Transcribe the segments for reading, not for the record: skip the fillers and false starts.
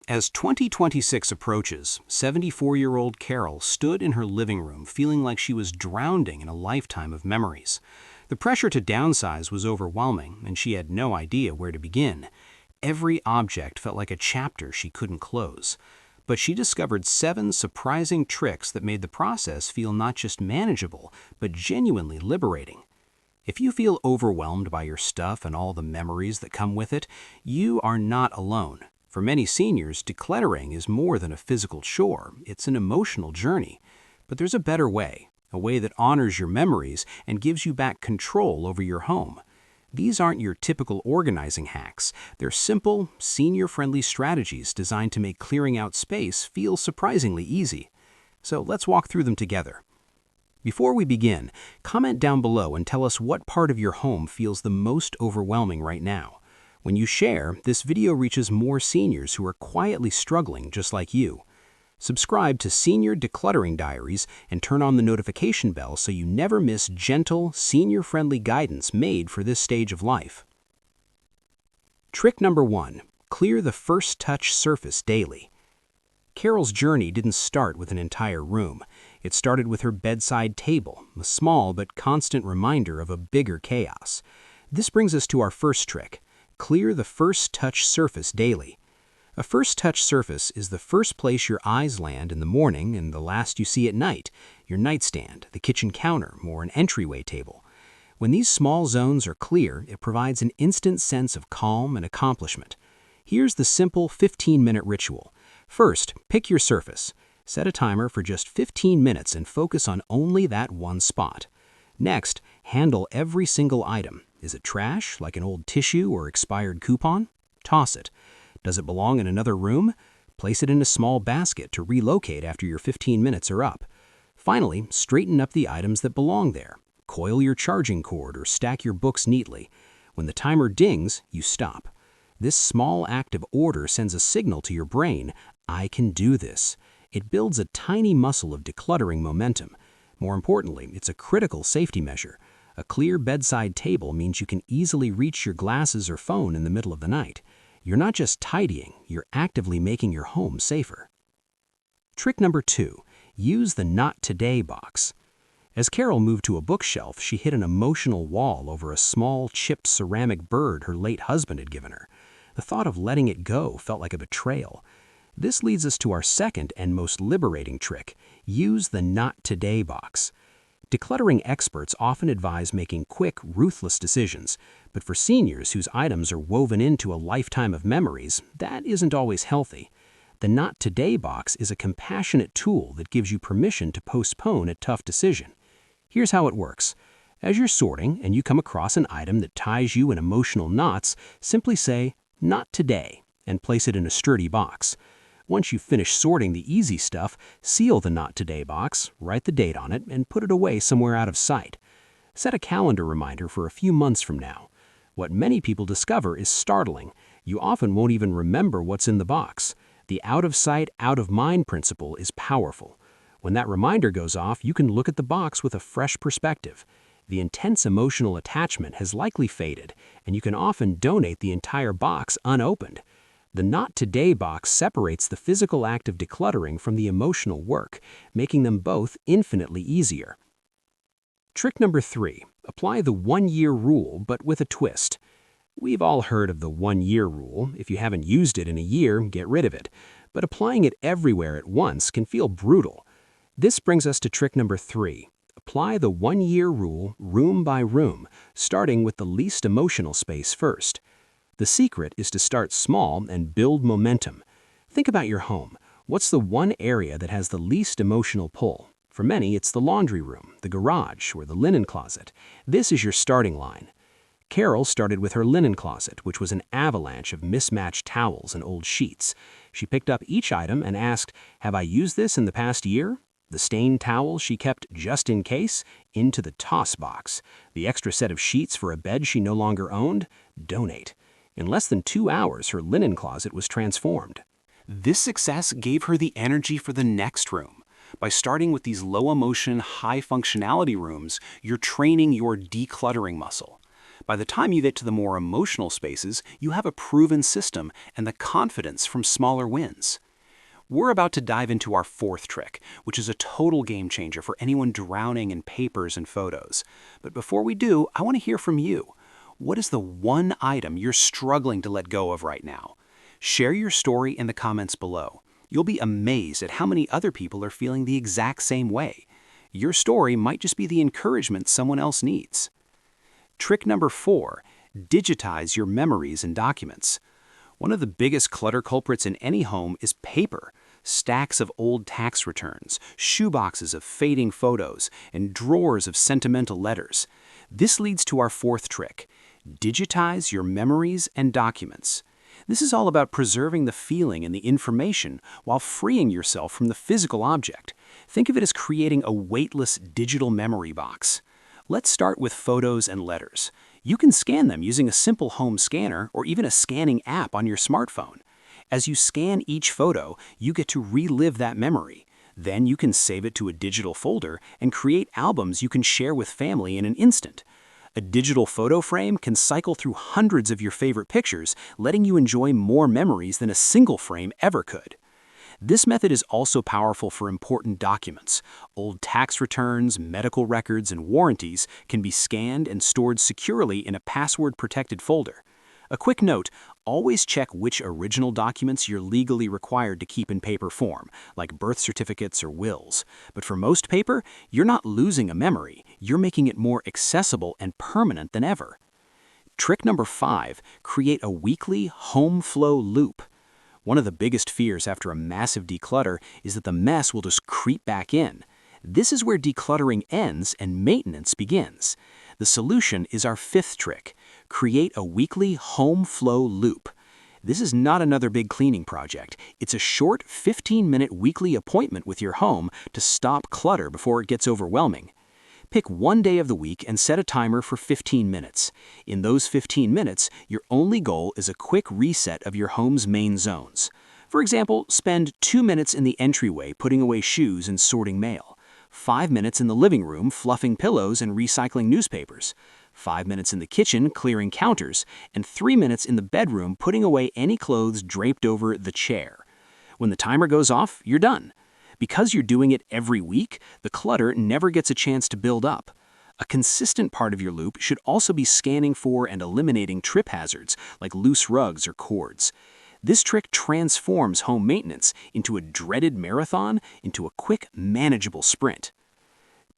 As 2026 approaches, 74-year-old Carol stood in her living room feeling like she was drowning in a lifetime of memories. The pressure to downsize was overwhelming, and she had no idea where to begin. Every object felt like a chapter she couldn't close. But she discovered 7 surprising tricks that made the process feel not just manageable, but genuinely liberating. If you feel overwhelmed by your stuff and all the memories that come with it, you are not alone. For many seniors, decluttering is more than a physical chore, it's an emotional journey. But there's a better way, a way that honors your memories and gives you back control over your home. These aren't your typical organizing hacks. They're simple, senior-friendly strategies designed to make clearing out space feel surprisingly easy. So let's walk through them together. Before we begin, comment down below and tell us what part of your home feels the most overwhelming right now. When you share, this video reaches more seniors who are quietly struggling just like you. Subscribe to Senior Decluttering Diaries and turn on the notification bell so you never miss gentle, senior-friendly guidance made for this stage of life. Trick number 1. Clear the first touch surface daily. Carol's journey didn't start with an entire room. It started with her bedside table, a small but constant reminder of a bigger chaos. This brings us to our first trick. Clear the first touch surface daily. A first touch surface is the first place your eyes land in the morning and the last you see at night, your nightstand, the kitchen counter, or an entryway table. When these small zones are clear, it provides an instant sense of calm and accomplishment. Here's the simple 15-minute ritual. First, pick your surface. Set a timer for just 15 minutes and focus on only that one spot. Next, handle every single item. Is it trash, like an old tissue or expired coupon? Toss it. Does it belong in another room? Place it in a small basket to relocate after your 15 minutes are up. Finally, straighten up the items that belong there. Coil your charging cord or stack your books neatly. When the timer dings, you stop. This small act of order sends a signal to your brain, I can do this. It builds a tiny muscle of decluttering momentum. More importantly, it's a critical safety measure. A clear bedside table means you can easily reach your glasses or phone in the middle of the night. You're not just tidying, you're actively making your home safer. Trick number 2. Use the Not Today box. As Carol moved to a bookshelf, she hit an emotional wall over a small, chipped ceramic bird her late husband had given her. The thought of letting it go felt like a betrayal. This leads us to our second and most liberating trick. Use the Not Today box. Decluttering experts often advise making quick, ruthless decisions, but for seniors whose items are woven into a lifetime of memories, that isn't always healthy. The Not Today box is a compassionate tool that gives you permission to postpone a tough decision. Here's how it works. As you're sorting and you come across an item that ties you in emotional knots, simply say, "Not today," and place it in a sturdy box. Once you finish sorting the easy stuff, seal the Not Today box, write the date on it, and put it away somewhere out of sight. Set a calendar reminder for a few months from now. What many people discover is startling. You often won't even remember what's in the box. The out of sight, out of mind principle is powerful. When that reminder goes off, you can look at the box with a fresh perspective. The intense emotional attachment has likely faded, and you can often donate the entire box unopened. The Not Today box separates the physical act of decluttering from the emotional work, making them both infinitely easier. Trick number 3. Apply the 1-year rule, but with a twist. We've all heard of the 1-year rule. If you haven't used it in a year, get rid of it. But applying it everywhere at once can feel brutal. This brings us to trick number 3. Apply the 1-year rule room by room, starting with the least emotional space first. The secret is to start small and build momentum. Think about your home. What's the one area that has the least emotional pull? For many, it's the laundry room, the garage, or the linen closet. This is your starting line. Carol started with her linen closet, which was an avalanche of mismatched towels and old sheets. She picked up each item and asked, "Have I used this in the past year?" The stained towel she kept just in case, into the toss box. The extra set of sheets for a bed she no longer owned, donate. In less than 2 hours, her linen closet was transformed. This success gave her the energy for the next room. By starting with these low-emotion, high-functionality rooms, you're training your decluttering muscle. By the time you get to the more emotional spaces, you have a proven system and the confidence from smaller wins. We're about to dive into our fourth trick, which is a total game changer for anyone drowning in papers and photos. But before we do, I want to hear from you. What is the one item you're struggling to let go of right now? Share your story in the comments below. You'll be amazed at how many other people are feeling the exact same way. Your story might just be the encouragement someone else needs. Trick number 4, digitize your memories and documents. One of the biggest clutter culprits in any home is paper. Stacks of old tax returns, shoeboxes of fading photos, and drawers of sentimental letters. This leads to our fourth trick. Digitize your memories and documents. This is all about preserving the feeling and the information while freeing yourself from the physical object. Think of it as creating a weightless digital memory box. Let's start with photos and letters. You can scan them using a simple home scanner or even a scanning app on your smartphone. As you scan each photo, you get to relive that memory. Then you can save it to a digital folder and create albums you can share with family in an instant. A digital photo frame can cycle through hundreds of your favorite pictures, letting you enjoy more memories than a single frame ever could. This method is also powerful for important documents. Old tax returns, medical records, and warranties can be scanned and stored securely in a password-protected folder. A quick note, always check which original documents you're legally required to keep in paper form, like birth certificates or wills. But for most paper, you're not losing a memory, you're making it more accessible and permanent than ever. Trick number 5, create a weekly home flow loop. One of the biggest fears after a massive declutter is that the mess will just creep back in. This is where decluttering ends and maintenance begins. The solution is our fifth trick. Create a weekly home flow loop. This is not another big cleaning project. It's a short 15-minute weekly appointment with your home to stop clutter before it gets overwhelming. Pick one day of the week and set a timer for 15 minutes. In those 15 minutes, your only goal is a quick reset of your home's main zones. For example, spend 2 minutes in the entryway putting away shoes and sorting mail, 5 minutes in the living room fluffing pillows and recycling newspapers, 5 minutes in the kitchen clearing counters, and 3 minutes in the bedroom putting away any clothes draped over the chair. When the timer goes off, you're done. Because you're doing it every week, the clutter never gets a chance to build up. A consistent part of your loop should also be scanning for and eliminating trip hazards like loose rugs or cords. This trick transforms home maintenance into a dreaded marathon into a quick, manageable sprint.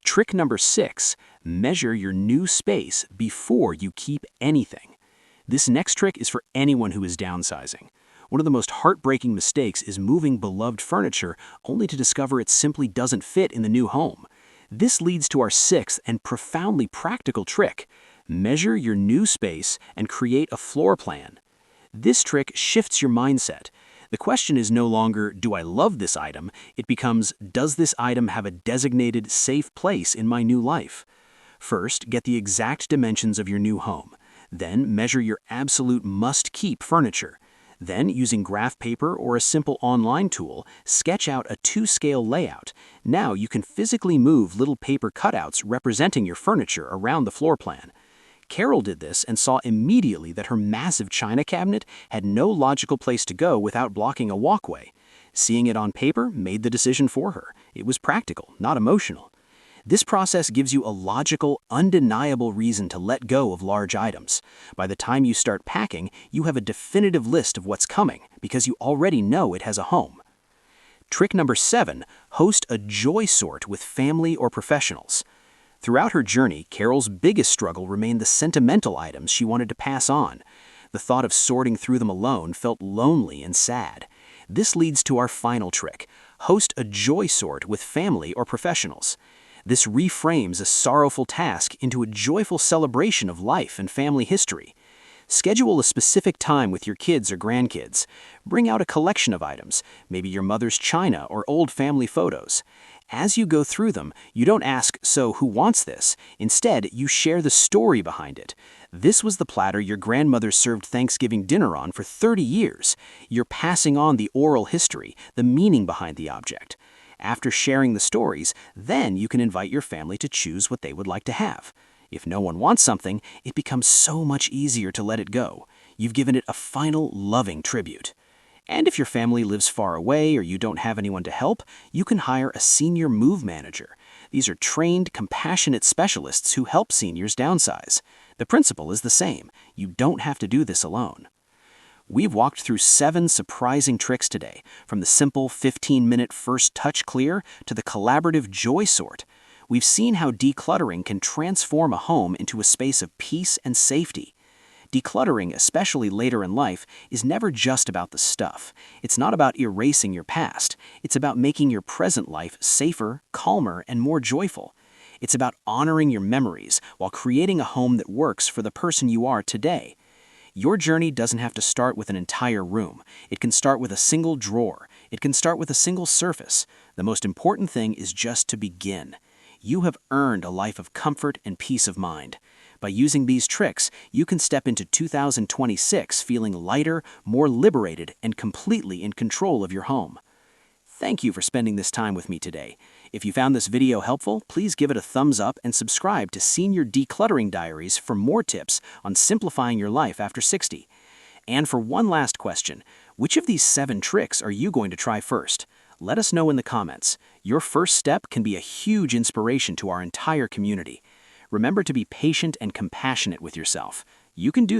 Trick number 6, measure your new space before you keep anything. This next trick is for anyone who is downsizing. One of the most heartbreaking mistakes is moving beloved furniture only to discover it simply doesn't fit in the new home. This leads to our 6th and profoundly practical trick. Measure your new space and create a floor plan. This trick shifts your mindset. The question is no longer, do I love this item? It becomes, does this item have a designated safe place in my new life? First, get the exact dimensions of your new home. Then, measure your absolute must-keep furniture. Then, using graph paper or a simple online tool, sketch out a 2-scale layout. Now you can physically move little paper cutouts representing your furniture around the floor plan. Carol did this and saw immediately that her massive china cabinet had no logical place to go without blocking a walkway. Seeing it on paper made the decision for her. It was practical, not emotional. This process gives you a logical, undeniable reason to let go of large items. By the time you start packing, you have a definitive list of what's coming because you already know it has a home. Trick number 7, host a joy sort with family or professionals. Throughout her journey, Carol's biggest struggle remained the sentimental items she wanted to pass on. The thought of sorting through them alone felt lonely and sad. This leads to our final trick. Host a joy sort with family or professionals. This reframes a sorrowful task into a joyful celebration of life and family history. Schedule a specific time with your kids or grandkids. Bring out a collection of items, maybe your mother's china or old family photos. As you go through them, you don't ask, so who wants this? Instead, you share the story behind it. This was the platter your grandmother served Thanksgiving dinner on for 30 years. You're passing on the oral history, the meaning behind the object. After sharing the stories, then you can invite your family to choose what they would like to have. If no one wants something, it becomes so much easier to let it go. You've given it a final, loving tribute. And if your family lives far away or you don't have anyone to help, you can hire a senior move manager. These are trained, compassionate specialists who help seniors downsize. The principle is the same. You don't have to do this alone. We've walked through 7 surprising tricks today, from the simple 15-minute first touch clear to the collaborative joy sort. We've seen how decluttering can transform a home into a space of peace and safety. Decluttering, especially later in life, is never just about the stuff. It's not about erasing your past. It's about making your present life safer, calmer, and more joyful. It's about honoring your memories while creating a home that works for the person you are today. Your journey doesn't have to start with an entire room. It can start with a single drawer. It can start with a single surface. The most important thing is just to begin. You have earned a life of comfort and peace of mind. By using these tricks, you can step into 2026 feeling lighter, more liberated, and completely in control of your home. Thank you for spending this time with me today. If you found this video helpful, please give it a thumbs up and subscribe to Senior Decluttering Diaries for more tips on simplifying your life after 60. And for one last question, which of these 7 tricks are you going to try first? Let us know in the comments. Your first step can be a huge inspiration to our entire community. Remember to be patient and compassionate with yourself. You can do